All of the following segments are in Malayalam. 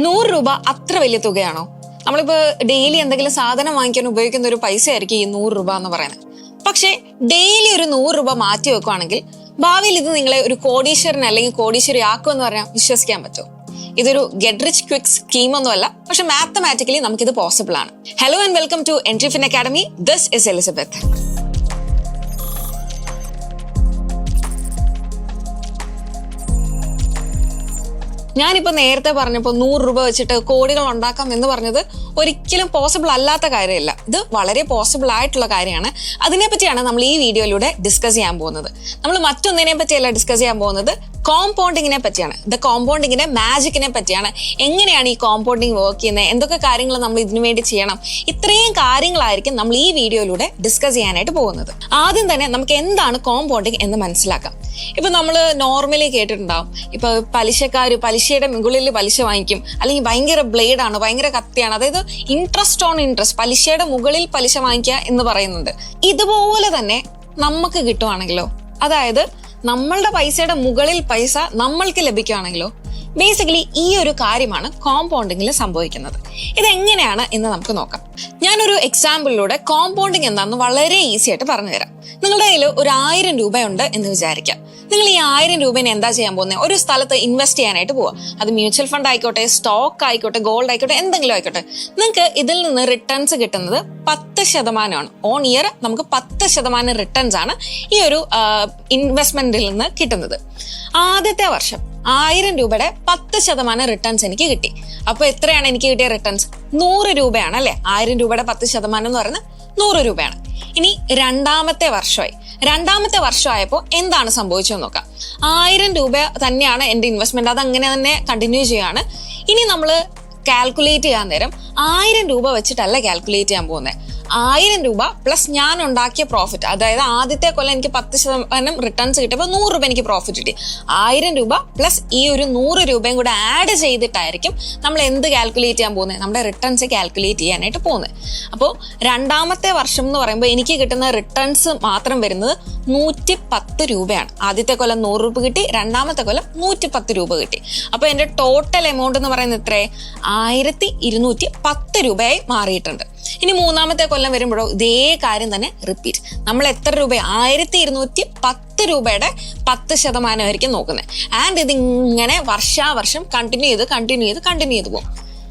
100 രൂപ അത്ര വലിയ തുകയാണോ? നമ്മളിപ്പോ ഡെയിലി എന്തെങ്കിലും സാധനം വാങ്ങിക്കാൻ ഉപയോഗിക്കുന്ന ഒരു പൈസ ആയിരിക്കും ഈ 100 രൂപ എന്ന് പറയുന്നത്. പക്ഷെ ഡെയിലി ഒരു 100 രൂപ മാറ്റി വെക്കുകയാണെങ്കിൽ ഭാവിയിൽ ഇത് നിങ്ങളെ ഒരു കോടീശ്വരൻ അല്ലെങ്കിൽ കോടീശ്വരി ആക്കും എന്ന് പറഞ്ഞാൽ വിശ്വസിക്കാൻ പറ്റുമോ? ഇതൊരു ഗെറ്റ് റിച്ച് ക്വിക്ക് സ്കീം ഒന്നും അല്ല, പക്ഷെ മാത്തമാറ്റിക്കലി നമുക്കിത് പോസിബിൾ ആണ്. Hello and welcome to Entrifin academy. This is Elizabeth. ഞാനിപ്പോ നേരത്തെ പറഞ്ഞപ്പോൾ 100 രൂപ വെച്ചിട്ട് കോടികൾ ഉണ്ടാക്കാം എന്ന് പറഞ്ഞത് ഒരിക്കലും പോസിബിൾ അല്ലാത്ത കാര്യമല്ല. ഇത് വളരെ പോസിബിൾ ആയിട്ടുള്ള കാര്യമാണ്. അതിനെപ്പറ്റിയാണ് നമ്മൾ ഈ വീഡിയോയിലൂടെ ഡിസ്കസ് ചെയ്യാൻ പോകുന്നത്. നമ്മൾ മറ്റൊന്നിനെ പറ്റിയല്ല ഡിസ്കസ് ചെയ്യാൻ പോകുന്നത്, കോമ്പൗണ്ടിങ്ങിനെ പറ്റിയാണ്. ദ കോമ്പൗണ്ടിങ്ങിന്റെ മാജിക്കിനെ പറ്റിയാണ്. എങ്ങനെയാണ് ഈ കോമ്പൗണ്ടിങ് വർക്ക് ചെയ്യുന്നത്, എന്തൊക്കെ കാര്യങ്ങൾ നമ്മൾ ഇതിനു വേണ്ടി ചെയ്യണം, ഇത്രയും കാര്യങ്ങളായിരിക്കും നമ്മൾ ഈ വീഡിയോയിലൂടെ ഡിസ്കസ് ചെയ്യാനായിട്ട് പോകുന്നത്. ആദ്യം തന്നെ നമുക്ക് എന്താണ് കോമ്പൗണ്ടിങ് എന്ന് മനസ്സിലാക്കാം. ഇപ്പൊ നമ്മൾ നോർമലി കേട്ടിട്ടുണ്ടാവും, ഇപ്പൊ പലിശയുടെ മുകളിൽ പലിശ വാങ്ങിക്കും, അല്ലെങ്കിൽ ഭയങ്കര ബ്ലേഡാണ്, ഭയങ്കര കത്തിയാണ്, അതായത് ഇൻട്രസ്റ്റ് ഓൺ ഇൻട്രസ്റ്റ്, പലിശയുടെ മുകളിൽ പലിശ വാങ്ങിക്കുക എന്ന് പറയുന്നുണ്ട്. ഇതുപോലെ തന്നെ നമുക്ക് കിട്ടുവാണെങ്കിലോ, അതായത് നമ്മളുടെ പൈസയുടെ മുകളിൽ പൈസ നമ്മൾക്ക് ലഭിക്കുകയാണെങ്കിലോ, ബേസിക്കലി ഈ ഒരു കാര്യമാണ് കോമ്പൗണ്ടിങ്ങിൽ സംഭവിക്കുന്നത്. ഇതെങ്ങനെയാണ് എന്ന് നമുക്ക് നോക്കാം. ഞാനൊരു എക്സാമ്പിളിലൂടെ കോമ്പൗണ്ടിങ് എന്താണെന്ന് വളരെ ഈസി ആയിട്ട് പറഞ്ഞു തരാം. നിങ്ങളുടെ കയ്യിൽ ഒരു 1000 രൂപയുണ്ട് എന്ന് വിചാരിക്കാം. നിങ്ങൾ ഈ 1000 രൂപേനെ എന്താ ചെയ്യാൻ പോകുന്നത്? ഒരു സ്ഥലത്ത് ഇൻവെസ്റ്റ് ചെയ്യാനായിട്ട് പോവാം. അത് മ്യൂച്വൽ ഫണ്ട് ആയിക്കോട്ടെ, സ്റ്റോക്ക് ആയിക്കോട്ടെ, ഗോൾഡ് ആയിക്കോട്ടെ, എന്തെങ്കിലും ആയിക്കോട്ടെ. നിങ്ങൾക്ക് ഇതിൽ നിന്ന് റിട്ടേൺസ് കിട്ടുന്നത് 10% ഓൺ ഇയർ. നമുക്ക് 10% റിട്ടേൺസ് ആണ് ഈ ഒരു ഇൻവെസ്റ്റ്മെന്റിൽ നിന്ന് കിട്ടുന്നത്. ആദ്യത്തെ വർഷം 1000 രൂപയുടെ 10% റിട്ടേൺസ് എനിക്ക് കിട്ടി. അപ്പൊ എത്രയാണ് എനിക്ക് കിട്ടിയ റിട്ടേൺസ്? 100 രൂപയാണ് അല്ലെ? 1000 രൂപയുടെ 10% എന്ന് പറയുന്നത് 100 രൂപയാണ്. ഇനി രണ്ടാമത്തെ വർഷമായപ്പോ എന്താണ് സംഭവിച്ചതെന്ന് നോക്കാം. 1000 രൂപ തന്നെയാണ് എന്റെ ഇൻവെസ്റ്റ്മെന്റ്, അത് അങ്ങനെ തന്നെ കണ്ടിന്യൂ ചെയ്യാണ്. ഇനി നമ്മൾ കാൽക്കുലേറ്റ് ചെയ്യാൻ നേരം 1000 രൂപ വെച്ചിട്ടല്ല കാൽക്കുലേറ്റ് ചെയ്യാൻ പോകുന്നത്. 1000 രൂപ പ്ലസ് ഞാൻ ഉണ്ടാക്കിയ പ്രോഫിറ്റ്, അതായത് ആദ്യത്തെ കൊല്ലം എനിക്ക് 10% റിട്ടേൺസ് കിട്ടിയപ്പോൾ 100 രൂപ എനിക്ക് പ്രോഫിറ്റ് കിട്ടി. 1000 രൂപ പ്ലസ് ഈ ഒരു 100 രൂപയും കൂടെ ആഡ് ചെയ്തിട്ടായിരിക്കും നമ്മൾ എന്ത് കാൽക്കുലേറ്റ് ചെയ്യാൻ പോകുന്നത്? നമ്മുടെ റിട്ടേൺസ് കാൽക്കുലേറ്റ് ചെയ്യാനായിട്ട് പോകുന്നത്. അപ്പോൾ രണ്ടാമത്തെ വർഷം എന്ന് പറയുമ്പോൾ എനിക്ക് കിട്ടുന്ന റിട്ടേൺസ് മാത്രം വരുന്നത് 110 രൂപയാണ്. ആദ്യത്തെ കൊല്ലം 100 രൂപ കിട്ടി, രണ്ടാമത്തെ കൊല്ലം 110 രൂപ കിട്ടി. അപ്പോൾ എൻ്റെ ടോട്ടൽ എമൗണ്ട് എന്ന് പറയുന്നത് എത്രയായി? 1210 രൂപയായി മാറിയിട്ടുണ്ട്. ഇനി മൂന്നാമത്തെ കൊല്ലം വരുമ്പോഴോ ഇതേ കാര്യം തന്നെ റിപ്പീറ്റ്. നമ്മൾ എത്ര രൂപ? 1210 രൂപയുടെ 10% ആയിരിക്കും നോക്കുന്നത്. ആൻഡ് ഇതിങ്ങനെ വർഷാവർഷം കണ്ടിന്യൂ ചെയ്ത് പോകും.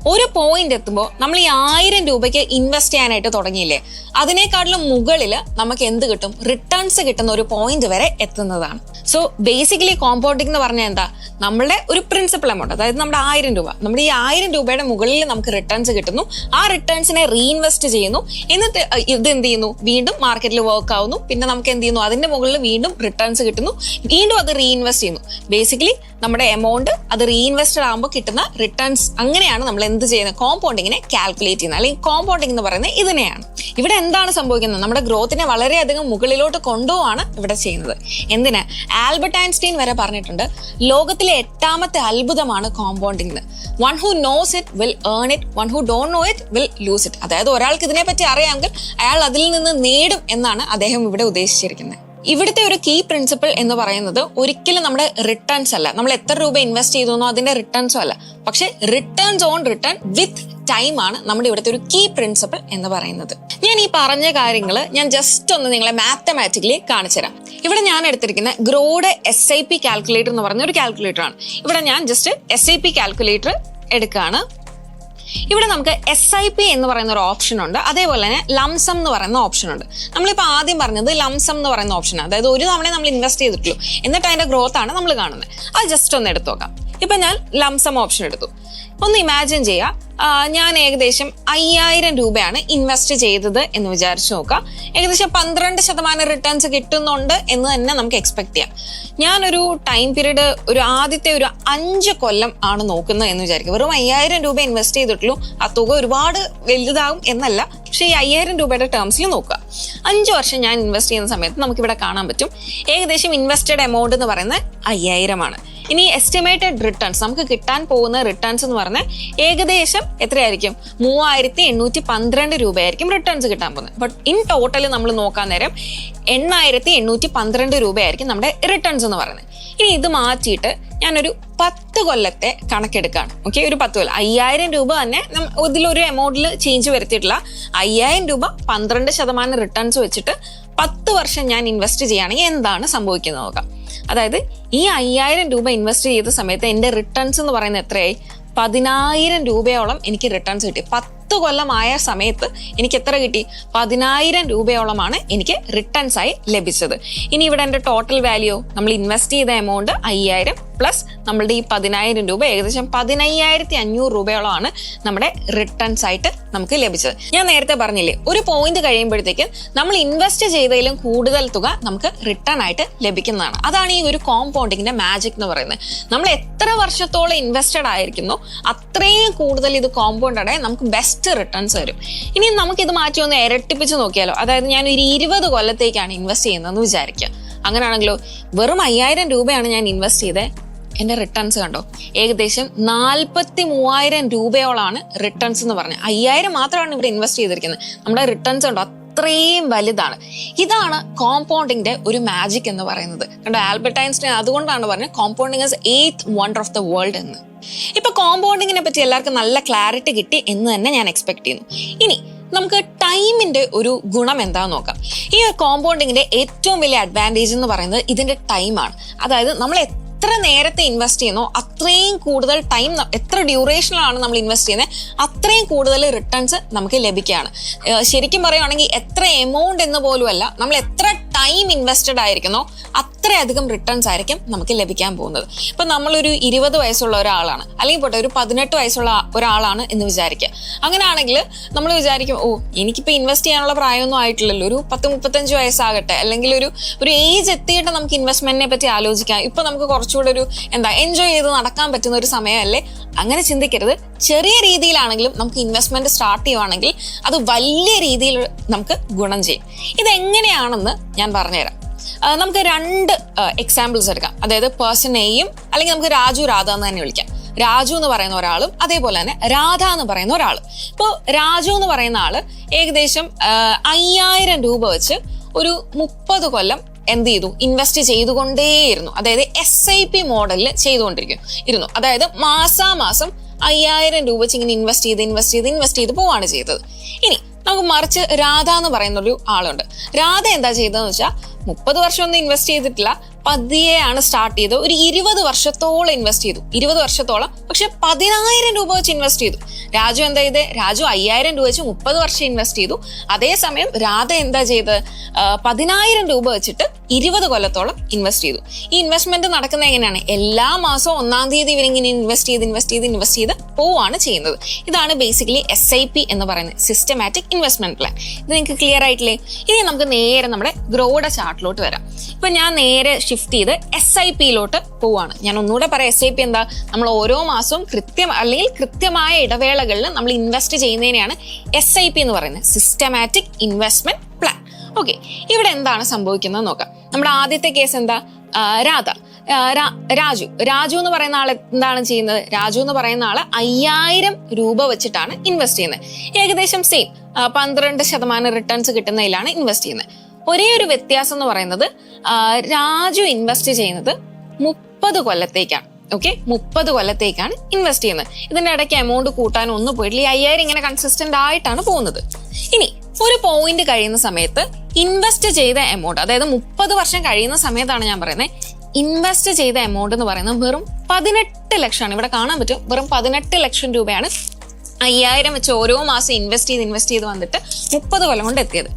ഒരു പോയിന്റ് എത്തുമ്പോൾ നമ്മൾ ഈ 1000 രൂപയ്ക്ക് ഇൻവെസ്റ്റ് ചെയ്യാനായിട്ട് തുടങ്ങിയില്ലേ, അതിനേക്കാളും മുകളിൽ നമുക്ക് എന്ത് കിട്ടും? റിട്ടേൺസ് കിട്ടുന്ന ഒരു പോയിന്റ് വരെ എത്തുന്നതാണ്. സോ ബേസിക്കലി കോമ്പൗണ്ടിങ് എന്ന് പറഞ്ഞാൽ എന്താ? നമ്മളുടെ ഒരു പ്രിൻസിപ്പൽ എമൗണ്ട്, അതായത് നമ്മുടെ 1000 രൂപ, നമ്മുടെ ഈ 1000 രൂപയുടെ മുകളിൽ നമുക്ക് റിട്ടേൺസ് കിട്ടുന്നു. ആ റിട്ടേൺസിനെ റീഇൻവെസ്റ്റ് ചെയ്യുന്നു. എന്നിട്ട് ഇത് എന്ത് ചെയ്യുന്നു? വീണ്ടും മാർക്കറ്റിൽ വർക്ക് ആവുന്നു. പിന്നെ നമുക്ക് എന്ത് ചെയ്യുന്നു? അതിന്റെ മുകളിൽ വീണ്ടും റിട്ടേൺസ് കിട്ടുന്നു. വീണ്ടും അത് റീഇൻവെസ്റ്റ് ചെയ്യുന്നു. ബേസിക്കലി നമ്മുടെ എമൗണ്ട് അത് റീഇൻവെസ്റ്റഡ് ആകുമ്പോൾ കിട്ടുന്ന റിട്ടേൺസ്. അങ്ങനെയാണ് നമ്മൾ എന്ത് ചെയ്യുന്നത്? കോമ്പൗണ്ടിങ്ങിനെ കാൽക്കുലേറ്റ് ചെയ്യുന്നത്, അല്ലെങ്കിൽ കോമ്പൗണ്ടിങ് എന്ന് പറയുന്നത് ഇതിനെയാണ്. ഇവിടെ എന്താണ് സംഭവിക്കുന്നത്? നമ്മുടെ ഗ്രോത്തിനെ വളരെയധികം മുകളിലോട്ട് കൊണ്ടുപോവാണ് ഇവിടെ ചെയ്യുന്നത്. എന്തിന്? ആൽബർട്ട് ഐൻസ്റ്റീൻ വരെ പറഞ്ഞിട്ടുണ്ട്, ലോകത്തിലെ 8ാമത്തെ അത്ഭുതമാണ് compounding. One who knows it will earn it, one who don't know it will loose it. അതായത് ഒരാൾക്ക് ഇതിനെപ്പറ്റി അറിയാമെങ്കിൽ അയാൾ അതിൽ നിന്ന് നേടും എന്നാണ് അദ്ദേഹം ഇവിടെ ഉദ്ദേശിച്ചിരിക്കുന്നത്. ഇവിടുത്തെ ഒരു കീ പ്രിൻസിപ്പിൾ എന്ന് പറയുന്നത് ഒരിക്കലും നമ്മുടെ റിട്ടേൺസ് അല്ല, നമ്മൾ എത്ര രൂപ ഇൻവെസ്റ്റ് ചെയ്തു അതിന്റെ റിട്ടേൺസും അല്ല, പക്ഷെ returns on return with time ആണ് നമ്മുടെ ഇവിടുത്തെ ഒരു കീ പ്രിൻസിപ്പിൾ എന്ന് പറയുന്നത്. ഞാൻ ഈ പറഞ്ഞ കാര്യങ്ങൾ ഞാൻ ജസ്റ്റ് ഒന്ന് നിങ്ങളെ മാത്തമാറ്റിക്കലി കാണിച്ചു തരാം. ഇവിടെ ഞാൻ എടുത്തിരിക്കുന്ന ഗ്രോയുടെ SIP കാൽക്കുലേറ്റർ എന്ന് പറഞ്ഞ ഒരു കാൽക്കുലേറ്റർ ആണ്. ഇവിടെ ഞാൻ ജസ്റ്റ് SIP കാൽക്കുലേറ്റർ എടുക്കുകയാണ്. ഇവിടെ നമുക്ക് SIP എന്ന് പറയുന്ന ഒരു ഓപ്ഷൻ ഉണ്ട്, അതേപോലെ തന്നെ ലംസം എന്ന് പറയുന്ന ഓപ്ഷൻ ഉണ്ട്. നമ്മളിപ്പോൾ ആദ്യം പറഞ്ഞത് ലംസം എന്ന് പറയുന്ന ഓപ്ഷനാണ്, അതായത് ഒരു തവണ നമ്മൾ ഇൻവെസ്റ്റ് ചെയ്തിട്ടുള്ളൂ, എന്നിട്ട് അതിന്റെ ഗ്രോത്ത് ആണ് നമ്മൾ കാണുന്നത്. അത് ജസ്റ്റ് ഒന്ന് എടുത്തു നോക്കാം. ഇപ്പൊ ഞാൻ ലംസം ഓപ്ഷൻ എടുത്തു. ഒന്ന് ഇമാജിൻ ചെയ്യാം, ഞാൻ ഏകദേശം 5000 രൂപയാണ് ഇൻവെസ്റ്റ് ചെയ്തത് എന്ന് വിചാരിച്ചു നോക്കാം. ഏകദേശം 12% റിട്ടേൺസ് കിട്ടുന്നുണ്ട് എന്ന് തന്നെ നമുക്ക് എക്സ്പെക്ട് ചെയ്യാം. ഞാനൊരു ടൈം പീരീഡ് ആദ്യത്തെ ഒരു 5 കൊല്ലം ആണ് നോക്കുന്നത് എന്ന് വിചാരിക്കും. വെറും 5000 രൂപ ഇൻവെസ്റ്റ് ചെയ്തിട്ടുള്ളൂ. ആ തുക ഒരുപാട് വലുതാകും എന്നല്ല, പക്ഷെ ഈ 5000 രൂപയുടെ ടേംസിൽ നോക്കുക. 5 വർഷം ഞാൻ ഇൻവെസ്റ്റ് ചെയ്യുന്ന സമയത്ത് നമുക്കിവിടെ കാണാൻ പറ്റും ഏകദേശം ഇൻവെസ്റ്റഡ് എമൗണ്ട് എന്ന് പറയുന്നത് 5000 ആണ്. ഇനി എസ്റ്റിമേറ്റഡ് റിട്ടേൺസ്, നമുക്ക് കിട്ടാൻ പോകുന്ന റിട്ടേൺസ് എന്ന് പറഞ്ഞാൽ ഏകദേശം എത്രയായിരിക്കും? 3812 രൂപയായിരിക്കും റിട്ടേൺസ് കിട്ടാൻ പോകുന്നത്. ബട്ട് ഇൻ ടോട്ടൽ നമ്മൾ നോക്കാൻ നേരം 8812 രൂപയായിരിക്കും നമ്മുടെ റിട്ടേൺസ് എന്ന് പറയുന്നത്. ഇനി ഇത് മാറ്റിയിട്ട് ഞാനൊരു 10 കൊല്ലത്തെ കണക്കെടുക്കുകയാണ്. ഓക്കെ, ഒരു 10 കൊല്ലം 5000 രൂപ തന്നെ ഇതിലൊരു എമൗണ്ടിൽ ചേഞ്ച് വരുത്തിയിട്ടില്ല. 5000 രൂപ 12% റിട്ടേൺസ് വെച്ചിട്ട് 10 വർഷം ഞാൻ ഇൻവെസ്റ്റ് ചെയ്യുകയാണെങ്കിൽ എന്താണ് സംഭവിക്കുന്നത് നോക്കാം. അതായത് ഈ 5000 രൂപ ഇൻവെസ്റ്റ് ചെയ്ത സമയത്ത് എൻ്റെ റിട്ടേൺസ് എന്ന് പറയുന്നത് എത്രയായി? 10000 രൂപയോളം എനിക്ക് റിട്ടേൺസ് കിട്ടി. 10 കൊല്ലമായ സമയത്ത് എനിക്ക് എത്ര കിട്ടി? 10000 രൂപയോളമാണ് എനിക്ക് റിട്ടേൺസ് ആയി ലഭിച്ചത്. ഇനി ഇവിടെ എൻ്റെ ടോട്ടൽ വാല്യൂ, നമ്മൾ ഇൻവെസ്റ്റ് ചെയ്ത എമൗണ്ട് 5000 പ്ലസ് നമ്മളുടെ ഈ 10000 രൂപ, ഏകദേശം 15500 രൂപയോളമാണ് നമ്മുടെ റിട്ടേൺസ് ആയിട്ട് നമുക്ക് ലഭിച്ചത്. ഞാൻ നേരത്തെ പറഞ്ഞില്ലേ, ഒരു പോയിന്റ് കഴിയുമ്പോഴത്തേക്ക് നമ്മൾ ഇൻവെസ്റ്റ് ചെയ്തതിലും കൂടുതൽ തുക നമുക്ക് റിട്ടേൺ ആയിട്ട് ലഭിക്കുന്നതാണ്. അതാണ് ഈ ഒരു കോമ്പൗണ്ടിങ്ങിന്റെ മാജിക് എന്ന് പറയുന്നത്. നമ്മൾ എത്ര വർഷത്തോളം ഇൻവെസ്റ്റഡ് ആയിരിക്കുന്നു അത്രയും കൂടുതൽ ഇത് കോമ്പൗണ്ടഡ് ആയി നമുക്ക് ബെസ്റ്റ് റിട്ടേൺസ് വരും. ഇനി നമുക്ക് ഇത് മാറ്റി ഒന്ന് ഇരട്ടിപ്പിച്ച് നോക്കിയാലോ. അതായത് ഞാൻ ഒരു 20 കൊല്ലത്തേക്കാണ് ഇൻവെസ്റ്റ് ചെയ്യുന്നതെന്ന് വിചാരിക്കുക. അങ്ങനെയാണെങ്കിലോ വെറും 5000 രൂപയാണ് ഞാൻ ഇൻവെസ്റ്റ് ചെയ്തത്. എൻ്റെ റിട്ടേൺസ് കണ്ടോ, ഏകദേശം 43,000 രൂപയോളാണ് റിട്ടേൺസ് എന്ന് പറഞ്ഞത്. 5000 മാത്രമാണ് ഇവിടെ ഇൻവെസ്റ്റ് ചെയ്തിരിക്കുന്നത്. നമ്മുടെ റിട്ടേൺസ് കണ്ടോ അത്രയും വലുതാണ്. ഇതാണ് കോമ്പൗണ്ടിങ്ങിന്റെ ഒരു മാജിക് എന്ന് പറയുന്നത്. കണ്ടോ, ആൽബർട്ട് ഐൻസ്റ്റൈൻ അതുകൊണ്ടാണ് പറഞ്ഞത് compounding is 8th wonder of the world എന്ന്. ഇപ്പൊ കോമ്പൗണ്ടിങ്ങിനെ പറ്റി എല്ലാവർക്കും നല്ല ക്ലാരിറ്റി കിട്ടി എന്ന് തന്നെ ഞാൻ എക്സ്പെക്ട് ചെയ്യുന്നു. ഇനി നമുക്ക് ടൈമിന്റെ ഒരു ഗുണം എന്താന്ന് നോക്കാം. ഈ കോമ്പൗണ്ടിങ്ങിന്റെ ഏറ്റവും വലിയ അഡ്വാൻറ്റേജ് എന്ന് പറയുന്നത് ഇതിന്റെ ടൈമാണ്. അതായത് നമ്മൾ എത്ര നേരത്തെ ഇൻവെസ്റ്റ് ചെയ്യുന്നോ അത്രയും കൂടുതൽ ടൈം, എത്ര ഡ്യൂറേഷനിലാണ് നമ്മൾ ഇൻവെസ്റ്റ് ചെയ്യുന്നത് അത്രയും കൂടുതൽ റിട്ടേൺസ് നമുക്ക് ലഭിക്കുകയാണ്. ശരിക്കും പറയുകയാണെങ്കിൽ എത്ര എമൗണ്ട് എന്ന് പോലുമല്ല, നമ്മൾ എത്ര ടൈം ഇൻവെസ്റ്റഡ് ആയിരിക്കുന്നോ അത്രയധികം റിട്ടേൺസ് ആയിരിക്കും നമുക്ക് ലഭിക്കാൻ പോകുന്നത്. ഇപ്പൊ നമ്മളൊരു 20 വയസ്സുള്ള ഒരാളാണ്, അല്ലെങ്കിൽ പോട്ടെ ഒരു 18 വയസ്സുള്ള ഒരാളാണ് എന്ന് വിചാരിക്കുക. അങ്ങനെയാണെങ്കിൽ നമ്മൾ വിചാരിക്കും, ഓ എനിക്കിപ്പോൾ ഇൻവെസ്റ്റ് ചെയ്യാനുള്ള പ്രായമൊന്നും ആയിട്ടില്ലല്ലോ, ഒരു 10-35 വയസ്സാകട്ടെ, അല്ലെങ്കിൽ ഒരു ഏജ് എത്തിയിട്ട് നമുക്ക് ഇൻവെസ്റ്റ്മെന്റിനെ പറ്റി ആലോചിക്കാം. ഇപ്പൊ നമുക്ക് കുറച്ചുകൂടെ ഒരു എൻജോയ് ചെയ്ത് നടക്കാൻ പറ്റുന്ന ഒരു സമയമല്ലേ. അങ്ങനെ ചിന്തിക്കരുത്. ചെറിയ രീതിയിലാണെങ്കിലും നമുക്ക് ഇൻവെസ്റ്റ്മെന്റ് സ്റ്റാർട്ട് ചെയ്യുവാണെങ്കിൽ അത് വലിയ രീതിയിൽ നമുക്ക് ഗുണം ചെയ്യും. ഇതെങ്ങനെയാണെന്ന് ഞാൻ പറഞ്ഞുതരാം. നമുക്ക് 2 എക്സാമ്പിൾസ് എടുക്കാം. അതായത് പേഴ്സൺ എയും, അല്ലെങ്കിൽ നമുക്ക് രാജു രാധ എന്ന് തന്നെ വിളിക്കാം. രാജു എന്ന് പറയുന്ന ഒരാളും അതേപോലെ തന്നെ രാധ എന്ന് പറയുന്ന ഒരാളും. ഇപ്പോൾ രാജു എന്ന് പറയുന്ന ആള് ഏകദേശം 5000 രൂപ വെച്ച് ഒരു 30 കൊല്ലം എന്ത് ചെയ്തു? ഇൻവെസ്റ്റ് ചെയ്തുകൊണ്ടേയിരുന്നു. അതായത് SIP മോഡലിൽ ചെയ്തുകൊണ്ടിരുന്നു. അതായത് മാസാമാസം 5000 രൂപ വെച്ച് ഇങ്ങനെ ഇൻവെസ്റ്റ് ചെയ്ത് പോവാണ് ചെയ്തത്. ഇനി നമുക്ക് മറിച്ച് രാധ എന്ന് പറയുന്ന ഒരു ആളുണ്ട്. രാധ എന്താ ചെയ്തതെന്ന് വെച്ചാൽ 30 വർഷം ഒന്നും ഇൻവെസ്റ്റ് ചെയ്തിട്ടില്ല, പതിയെയാണ് സ്റ്റാർട്ട് ചെയ്തത്. ഒരു 20 വർഷത്തോളം ഇൻവെസ്റ്റ് ചെയ്തു. 20 വർഷത്തോളം, പക്ഷെ 10000 രൂപ വെച്ച് ഇൻവെസ്റ്റ് ചെയ്തു. രാജു എന്താ ചെയ്തത്? രാജു 5000 രൂപ വെച്ച് 30 വർഷം ഇൻവെസ്റ്റ് ചെയ്തു. അതേസമയം രാധ എന്താ ചെയ്തത്? 10000 രൂപ വെച്ചിട്ട് 20 കൊല്ലത്തോളം ഇൻവെസ്റ്റ് ചെയ്തു. ഈ ഇൻവെസ്റ്റ്മെന്റ് നടക്കുന്നത് എങ്ങനെയാണ്? എല്ലാ മാസവും 1-ാം തീയതി ഇവരിങ്ങനെ ഇൻവെസ്റ്റ് ചെയ്ത് പോവാണ് ചെയ്യുന്നത്. ഇതാണ് ബേസിക്കലി SIP എന്ന് പറയുന്നത്, സിസ്റ്റമാറ്റിക് ഇൻവെസ്റ്റ്മെന്റ് പ്ലാൻ. ഇത് നിങ്ങൾക്ക് ക്ലിയർ ആയിട്ടില്ലേ? ഇനി നമുക്ക് നേരെ നമ്മുടെ ഗ്രോയുടെ ചാർട്ടിലോട്ട് വരാം. ഇപ്പൊ ഞാൻ നേരെ ഷിഫ്റ്റ് ചെയ്ത് SIPയിലോട്ട് പോവാണ്. ഞാൻ ഒന്നുകൂടെ പറയാം, SIP എന്താ? നമ്മൾ ഓരോ മാസവും കൃത്യമായ ഇടവേളകളിൽ നമ്മൾ ഇൻവെസ്റ്റ് ചെയ്യുന്നതിനെയാണ് SIP എന്ന് പറയുന്നത്, സിസ്റ്റമാറ്റിക് ഇൻവെസ്റ്റ്മെന്റ് പ്ലാൻ. ഓക്കെ, ഇവിടെ എന്താണ് സംഭവിക്കുന്നത് നോക്കാം. നമ്മുടെ ആദ്യത്തെ കേസ് എന്താ? രാജു എന്ന് പറയുന്ന ആൾ എന്താണ് ചെയ്യുന്നത്? രാജു എന്ന് പറയുന്ന ആള് 5000 രൂപ വെച്ചിട്ടാണ് ഇൻവെസ്റ്റ് ചെയ്യുന്നത്. ഏകദേശം സെയിം 12% റിട്ടേൺസ് കിട്ടുന്നതിലാണ് ഇൻവെസ്റ്റ് ചെയ്യുന്നത്. ഒരേ ഒരു വ്യത്യാസം എന്ന് പറയുന്നത് രാജു ഇൻവെസ്റ്റ് ചെയ്യുന്നത് 30 കൊല്ലത്തേക്കാണ്. ഓക്കെ, 30 കൊല്ലത്തേക്കാണ് ഇൻവെസ്റ്റ് ചെയ്യുന്നത്. ഇതിന്റെ ഇടയ്ക്ക് എമൗണ്ട് കൂട്ടാനും ഒന്നും പോയിട്ടില്ല. 5000 ഇങ്ങനെ കൺസിസ്റ്റന്റ് ആയിട്ടാണ് പോകുന്നത്. ഇനി ഒരു പോയിന്റ് കഴിയുന്ന സമയത്ത് ഇൻവെസ്റ്റ് ചെയ്ത എമൗണ്ട്, അതായത് 30 വർഷം കഴിയുന്ന സമയത്താണ് ഞാൻ പറയുന്നത്, ഇൻവെസ്റ്റ് ചെയ്ത എമൗണ്ട് എന്ന് പറയുന്നത് വെറും 18 ലക്ഷമാണ്. ഇവിടെ കാണാൻ പറ്റും, വെറും 18 ലക്ഷം രൂപയാണ് 5000 വെച്ച് ഓരോ മാസം ഇൻവെസ്റ്റ് ചെയ്ത് വന്നിട്ട് 30 കൊല്ലം കൊണ്ട് എത്തിയത്.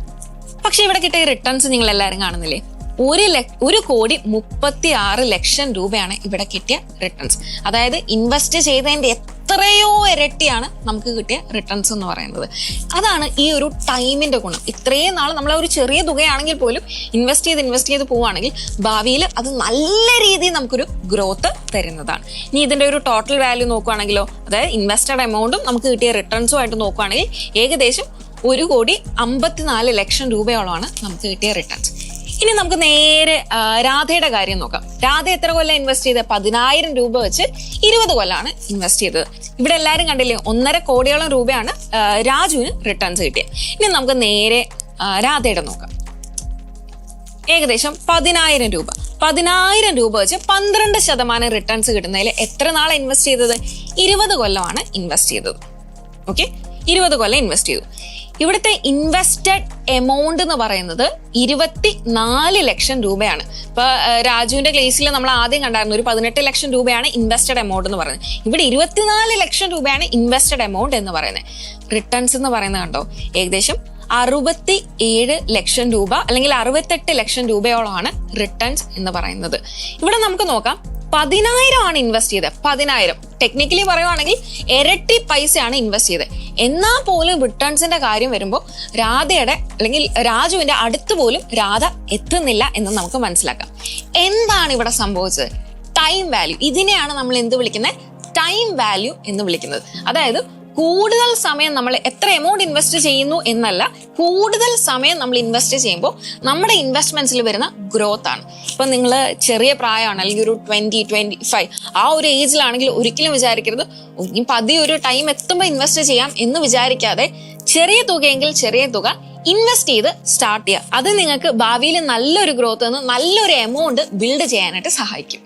പക്ഷെ ഇവിടെ കിട്ടിയ റിട്ടേൺസ് നിങ്ങൾ എല്ലാവരും കാണുന്നില്ലേ? 1,36 ലക്ഷം രൂപയാണ് ഇവിടെ കിട്ടിയ റിട്ടേൺസ്. അതായത് ഇൻവെസ്റ്റ് ചെയ്തതിന്റെ എത്രയോ ഇരട്ടിയാണ് നമുക്ക് കിട്ടിയ റിട്ടേൺസ് എന്ന് പറയുന്നത്. അതാണ് ഈ ഒരു ടൈമിന്റെ ഗുണം. ഇത്രയും നാൾ നമ്മൾ ഒരു ചെറിയ തുകയാണെങ്കിൽ പോലും ഇൻവെസ്റ്റ് ചെയ്ത് പോവുകയാണെങ്കിൽ ഭാവിയിൽ അത് നല്ല രീതിയിൽ നമുക്കൊരു ഗ്രോത്ത് തരുന്നതാണ്. ഇനി ഇതിന്റെ ഒരു ടോട്ടൽ വാല്യൂ നോക്കുകയാണെങ്കിലോ, അതായത് ഇൻവെസ്റ്റഡ് എമൗണ്ടും നമുക്ക് കിട്ടിയ റിട്ടേൺസും ആയിട്ട് നോക്കുകയാണെങ്കിൽ ഏകദേശം 1,54 ലക്ഷം രൂപയോളമാണ് നമുക്ക് കിട്ടിയ റിട്ടേൺസ്. ഇനി നമുക്ക് നേരെ രാധയുടെ കാര്യം നോക്കാം. രാധ എത്ര കൊല്ലം ഇൻവെസ്റ്റ് ചെയ്തത്? 10,000 രൂപ വെച്ച് 20 കൊല്ലാണ് ഇൻവെസ്റ്റ് ചെയ്തത്. ഇവിടെ എല്ലാവരും കണ്ടില്ലേ, 1.5 കോടിയോളം രൂപയാണ് രാജുവിന് റിട്ടേൺസ് കിട്ടിയത്. ഇനി നമുക്ക് നേരെ രാധയുടെ നോക്കാം. ഏകദേശം 10,000 രൂപ 10,000 രൂപ വെച്ച് 12% റിട്ടേൺസ് കിട്ടുന്നതിൽ എത്ര നാളെ ഇൻവെസ്റ്റ് ചെയ്തത്? 20 കൊല്ലമാണ് ഇൻവെസ്റ്റ് ചെയ്തത്. ഓക്കെ, 20 കൊല്ലം ഇൻവെസ്റ്റ് ചെയ്തു. ഇവിടുത്തെ ഇൻവെസ്റ്റഡ് എമൗണ്ട് എന്ന് പറയുന്നത് 24 ലക്ഷം രൂപയാണ്. ഇപ്പൊ രാജുവിന്റെ കേസിൽ നമ്മൾ ആദ്യം കണ്ടായിരുന്നു ഒരു 18 ലക്ഷം രൂപയാണ് ഇൻവെസ്റ്റഡ് എമൗണ്ട് എന്ന് പറയുന്നത്. ഇവിടെ 24 ലക്ഷം രൂപയാണ് ഇൻവെസ്റ്റഡ് എമൗണ്ട് എന്ന് പറയുന്നത്. റിട്ടേൺസ് എന്ന് പറയുന്നത് കണ്ടോ, ഏകദേശം 67 ലക്ഷം രൂപ അല്ലെങ്കിൽ 68 ലക്ഷം രൂപയോളമാണ് റിട്ടേൺസ് എന്ന് പറയുന്നത്. ഇവിടെ നമുക്ക് നോക്കാം, 10,000 ആണ് ഇൻവെസ്റ്റ് ചെയ്തത്. 10,000 ടെക്നിക്കലി പറയുവാണെങ്കിൽ ഇരട്ടി പൈസയാണ് ഇൻവെസ്റ്റ് ചെയ്തത്. എന്നാൽ പോലും റിട്ടേൺസിന്റെ കാര്യം വരുമ്പോൾ രാധയുടെ അല്ലെങ്കിൽ രാജുവിന്റെ അടുത്ത് പോലും രാധ എത്തുന്നില്ല എന്ന് നമുക്ക് മനസ്സിലാക്കാം. എന്താണ് ഇവിടെ സംഭവിച്ചത്? Time value. ഇതിനെയാണ് നമ്മൾ എന്ത് വിളിക്കുന്നത്? ടൈം വാല്യൂ എന്ന് വിളിക്കുന്നത്. അതായത് കൂടുതൽ സമയം നമ്മൾ എത്ര എമൗണ്ട് ഇൻവെസ്റ്റ് ചെയ്യുന്നു എന്നല്ല, കൂടുതൽ സമയം നമ്മൾ ഇൻവെസ്റ്റ് ചെയ്യുമ്പോൾ നമ്മുടെ ഇൻവെസ്റ്റ്മെന്റ്സിൽ വരുന്ന ഗ്രോത്ത് ആണ്. ഇപ്പൊ നിങ്ങൾ ചെറിയ പ്രായമാണ്, അല്ലെങ്കിൽ ഒരു 20-25 ആ ഒരു ഏജിലാണെങ്കിൽ ഒരിക്കലും വിചാരിക്കരുത് ഇനി പതിയെ ഒരു ടൈം എത്തുമ്പോൾ ഇൻവെസ്റ്റ് ചെയ്യാം എന്ന് വിചാരിക്കാതെ ചെറിയ തുകയെങ്കിൽ ചെറിയ തുക ഇൻവെസ്റ്റ് ചെയ്ത് സ്റ്റാർട്ട് ചെയ്യുക. അത് നിങ്ങൾക്ക് ഭാവിയിൽ നല്ലൊരു ഗ്രോത്ത് നല്ലൊരു എമൗണ്ട് ബിൽഡ് ചെയ്യാനായിട്ട് സഹായിക്കും.